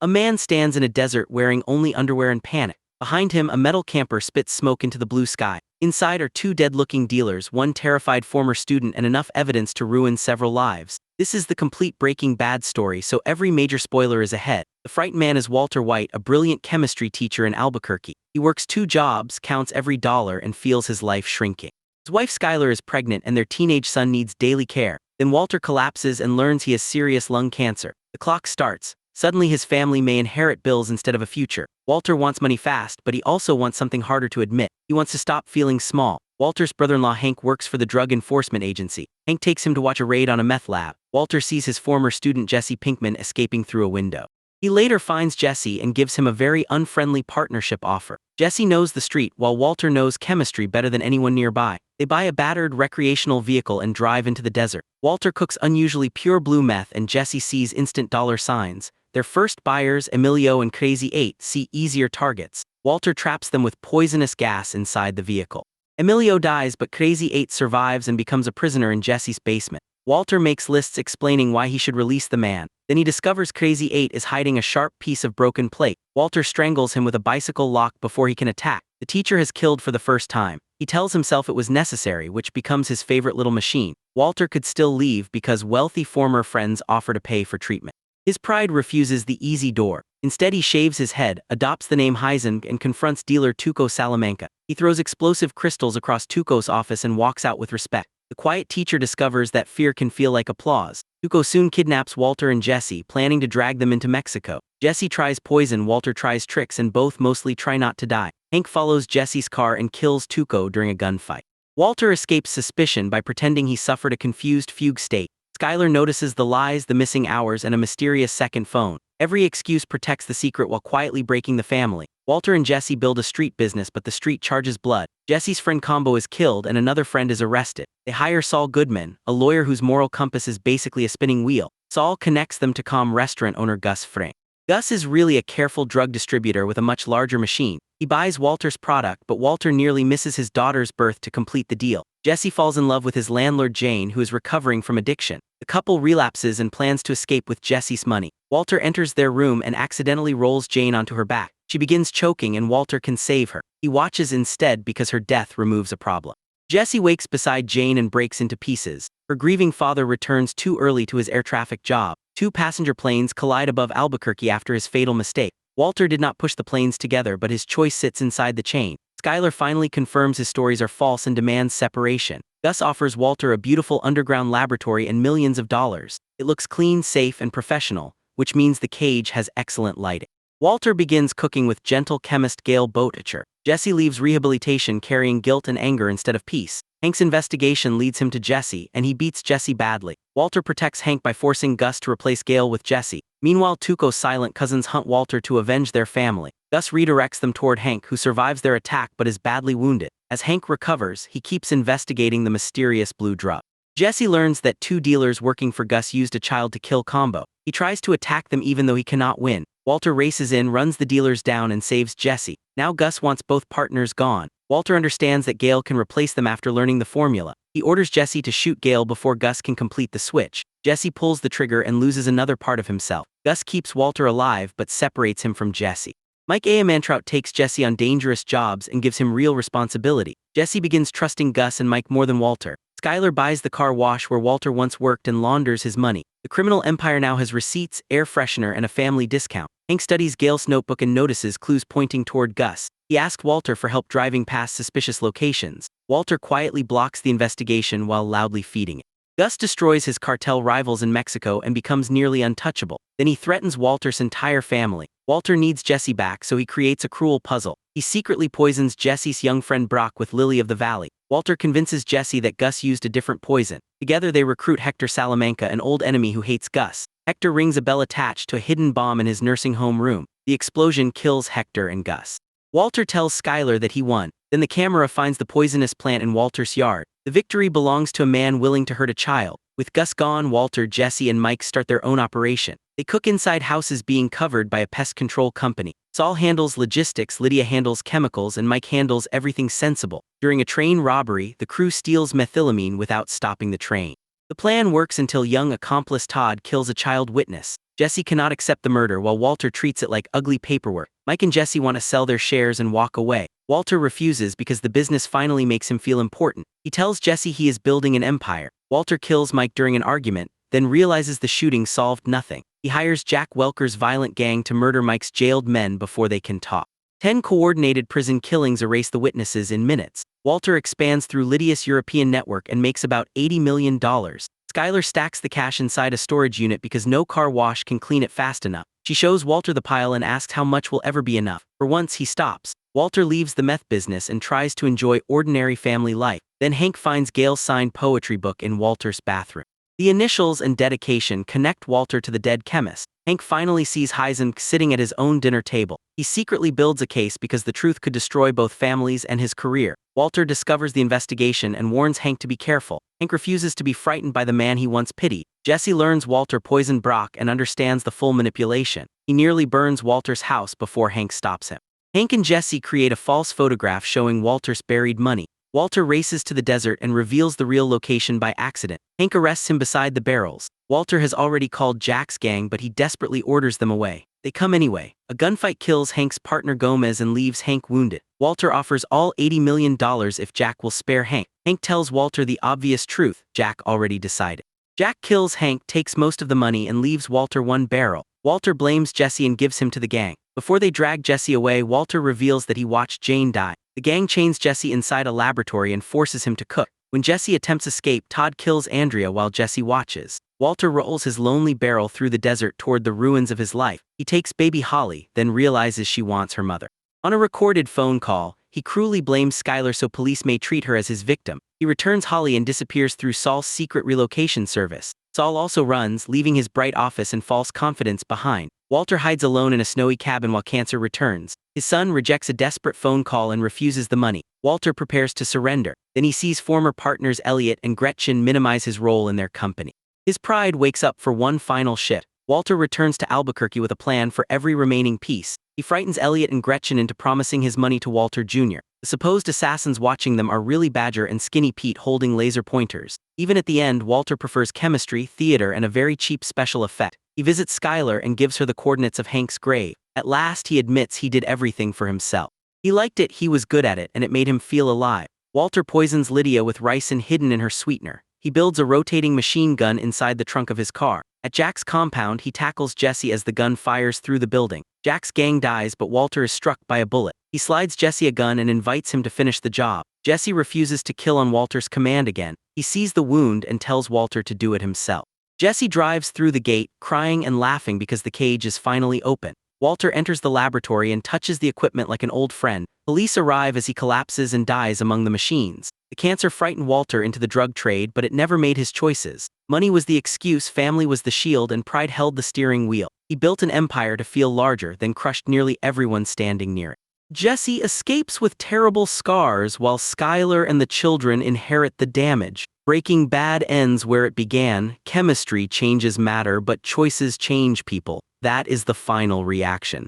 A man stands in a desert wearing only underwear and panic. Behind him, a metal camper spits smoke into the blue sky. Inside are two dead-looking dealers, one terrified former student, and enough evidence to ruin several lives. This is the complete Breaking Bad story, so every major spoiler is ahead. The frightened man is Walter White, a brilliant chemistry teacher in Albuquerque. He works 2 jobs, counts every dollar, and feels his life shrinking. His wife Skylar is pregnant and their teenage son needs daily care. Then Walter collapses and learns he has serious lung cancer. The clock starts. Suddenly his family may inherit bills instead of a future. Walter wants money fast, but he also wants something harder to admit. He wants to stop feeling small. Walter's brother-in-law Hank works for the Drug Enforcement Agency. Hank takes him to watch a raid on a meth lab. Walter sees his former student Jesse Pinkman escaping through a window. He later finds Jesse and gives him a very unfriendly partnership offer. Jesse knows the street, while Walter knows chemistry better than anyone nearby. They buy a battered recreational vehicle and drive into the desert. Walter cooks unusually pure blue meth and Jesse sees instant dollar signs. Their first buyers, Emilio and Crazy 8, see easier targets. Walter traps them with poisonous gas inside the vehicle. Emilio dies, but Crazy 8 survives and becomes a prisoner in Jesse's basement. Walter makes lists explaining why he should release the man. Then he discovers Crazy 8 is hiding a sharp piece of broken plate. Walter strangles him with a bicycle lock before he can attack. The teacher has killed for the first time. He tells himself it was necessary, which becomes his favorite little machine. Walter could still leave because wealthy former friends offer to pay for treatment. His pride refuses the easy door. Instead, he shaves his head, adopts the name Heisenberg, and confronts dealer Tuco Salamanca. He throws explosive crystals across Tuco's office and walks out with respect. The quiet teacher discovers that fear can feel like applause. Tuco soon kidnaps Walter and Jesse, planning to drag them into Mexico. Jesse tries poison, Walter tries tricks, and both mostly try not to die. Hank follows Jesse's car and kills Tuco during a gunfight. Walter escapes suspicion by pretending he suffered a confused fugue state. Skylar notices the lies, the missing hours, and a mysterious second phone. Every excuse protects the secret while quietly breaking the family. Walter and Jesse build a street business, but the street charges blood. Jesse's friend Combo is killed and another friend is arrested. They hire Saul Goodman, a lawyer whose moral compass is basically a spinning wheel. Saul connects them to restaurant owner Gus Fring. Gus is really a careful drug distributor with a much larger machine. He buys Walter's product, but Walter nearly misses his daughter's birth to complete the deal. Jesse falls in love with his landlord Jane, who is recovering from addiction. The couple relapses and plans to escape with Jesse's money. Walter enters their room and accidentally rolls Jane onto her back. She begins choking and Walter can save her. He watches instead because her death removes a problem. Jesse wakes beside Jane and breaks into pieces. Her grieving father returns too early to his air traffic job. 2 passenger planes collide above Albuquerque after his fatal mistake. Walter did not push the planes together, but his choice sits inside the chain. Skylar finally confirms his stories are false and demands separation. Gus offers Walter a beautiful underground laboratory and millions of dollars. It looks clean, safe, and professional, which means the cage has excellent lighting. Walter begins cooking with gentle chemist Gail Boetticher. Jesse leaves rehabilitation carrying guilt and anger instead of peace. Hank's investigation leads him to Jesse, and he beats Jesse badly. Walter protects Hank by forcing Gus to replace Gail with Jesse. Meanwhile, Tuco's silent cousins hunt Walter to avenge their family. Gus redirects them toward Hank, who survives their attack but is badly wounded. As Hank recovers, he keeps investigating the mysterious blue drug. Jesse learns that 2 dealers working for Gus used a child to kill Combo. He tries to attack them even though he cannot win. Walter races in, runs the dealers down, and saves Jesse. Now Gus wants both partners gone. Walter understands that Gail can replace them after learning the formula. He orders Jesse to shoot Gail before Gus can complete the switch. Jesse pulls the trigger and loses another part of himself. Gus keeps Walter alive but separates him from Jesse. Mike Mantrout takes Jesse on dangerous jobs and gives him real responsibility. Jesse begins trusting Gus and Mike more than Walter. Skylar buys the car wash where Walter once worked and launders his money. The criminal empire now has receipts, air freshener, and a family discount. Hank studies Gail's notebook and notices clues pointing toward Gus. He asks Walter for help driving past suspicious locations. Walter quietly blocks the investigation while loudly feeding it. Gus destroys his cartel rivals in Mexico and becomes nearly untouchable. Then he threatens Walter's entire family. Walter needs Jesse back, so he creates a cruel puzzle. He secretly poisons Jesse's young friend Brock with Lily of the Valley. Walter convinces Jesse that Gus used a different poison. Together they recruit Hector Salamanca, an old enemy who hates Gus. Hector rings a bell attached to a hidden bomb in his nursing home room. The explosion kills Hector and Gus. Walter tells Skylar that he won. Then the camera finds the poisonous plant in Walter's yard. The victory belongs to a man willing to hurt a child. With Gus gone, Walter, Jesse, and Mike start their own operation. They cook inside houses being covered by a pest control company. Saul handles logistics, Lydia handles chemicals, and Mike handles everything sensible. During a train robbery, the crew steals methylamine without stopping the train. The plan works until young accomplice Todd kills a child witness. Jesse cannot accept the murder while Walter treats it like ugly paperwork. Mike and Jesse want to sell their shares and walk away. Walter refuses because the business finally makes him feel important. He tells Jesse he is building an empire. Walter kills Mike during an argument, then realizes the shooting solved nothing. He hires Jack Welker's violent gang to murder Mike's jailed men before they can talk. 10 coordinated prison killings erase the witnesses in minutes. Walter expands through Lydia's European network and makes about $80 million. Skylar stacks the cash inside a storage unit because no car wash can clean it fast enough. She shows Walter the pile and asks how much will ever be enough. For once, he stops. Walter leaves the meth business and tries to enjoy ordinary family life. Then Hank finds Gail's signed poetry book in Walter's bathroom. The initials and dedication connect Walter to the dead chemist. Hank finally sees Heisenberg sitting at his own dinner table. He secretly builds a case because the truth could destroy both families and his career. Walter discovers the investigation and warns Hank to be careful. Hank refuses to be frightened by the man he once pitied. Jesse learns Walter poisoned Brock and understands the full manipulation. He nearly burns Walter's house before Hank stops him. Hank and Jesse create a false photograph showing Walter's buried money. Walter races to the desert and reveals the real location by accident. Hank arrests him beside the barrels. Walter has already called Jack's gang, but he desperately orders them away. They come anyway. A gunfight kills Hank's partner Gomez and leaves Hank wounded. Walter offers all $80 million if Jack will spare Hank. Hank tells Walter the obvious truth: Jack already decided. Jack kills Hank, takes most of the money, and leaves Walter one barrel. Walter blames Jesse and gives him to the gang. Before they drag Jesse away, Walter reveals that he watched Jane die. The gang chains Jesse inside a laboratory and forces him to cook. When Jesse attempts escape, Todd kills Andrea while Jesse watches. Walter rolls his lonely barrel through the desert toward the ruins of his life. He takes baby Holly, then realizes she wants her mother. On a recorded phone call, he cruelly blames Skylar so police may treat her as his victim. He returns Holly and disappears through Saul's secret relocation service. Saul also runs, leaving his bright office and false confidence behind. Walter hides alone in a snowy cabin while cancer returns. His son rejects a desperate phone call and refuses the money. Walter prepares to surrender. Then he sees former partners Elliot and Gretchen minimize his role in their company. His pride wakes up for one final shit. Walter returns to Albuquerque with a plan for every remaining piece. He frightens Elliot and Gretchen into promising his money to Walter Jr. The supposed assassins watching them are really Badger and Skinny Pete holding laser pointers. Even at the end, Walter prefers chemistry, theater, and a very cheap special effect. He visits Skylar and gives her the coordinates of Hank's grave. At last, he admits he did everything for himself. He liked it, he was good at it, and it made him feel alive. Walter poisons Lydia with ricin hidden in her sweetener. He builds a rotating machine gun inside the trunk of his car. At Jack's compound, he tackles Jesse as the gun fires through the building. Jack's gang dies, but Walter is struck by a bullet. He slides Jesse a gun and invites him to finish the job. Jesse refuses to kill on Walter's command again. He sees the wound and tells Walter to do it himself. Jesse drives through the gate, crying and laughing because the cage is finally open. Walter enters the laboratory and touches the equipment like an old friend. Police arrive as he collapses and dies among the machines. The cancer frightened Walter into the drug trade, but it never made his choices. Money was the excuse, family was the shield, and pride held the steering wheel. He built an empire to feel larger, then crushed nearly everyone standing near it. Jesse escapes with terrible scars while Skylar and the children inherit the damage. Breaking Bad ends where it began. Chemistry changes matter, but choices change people. That is the final reaction.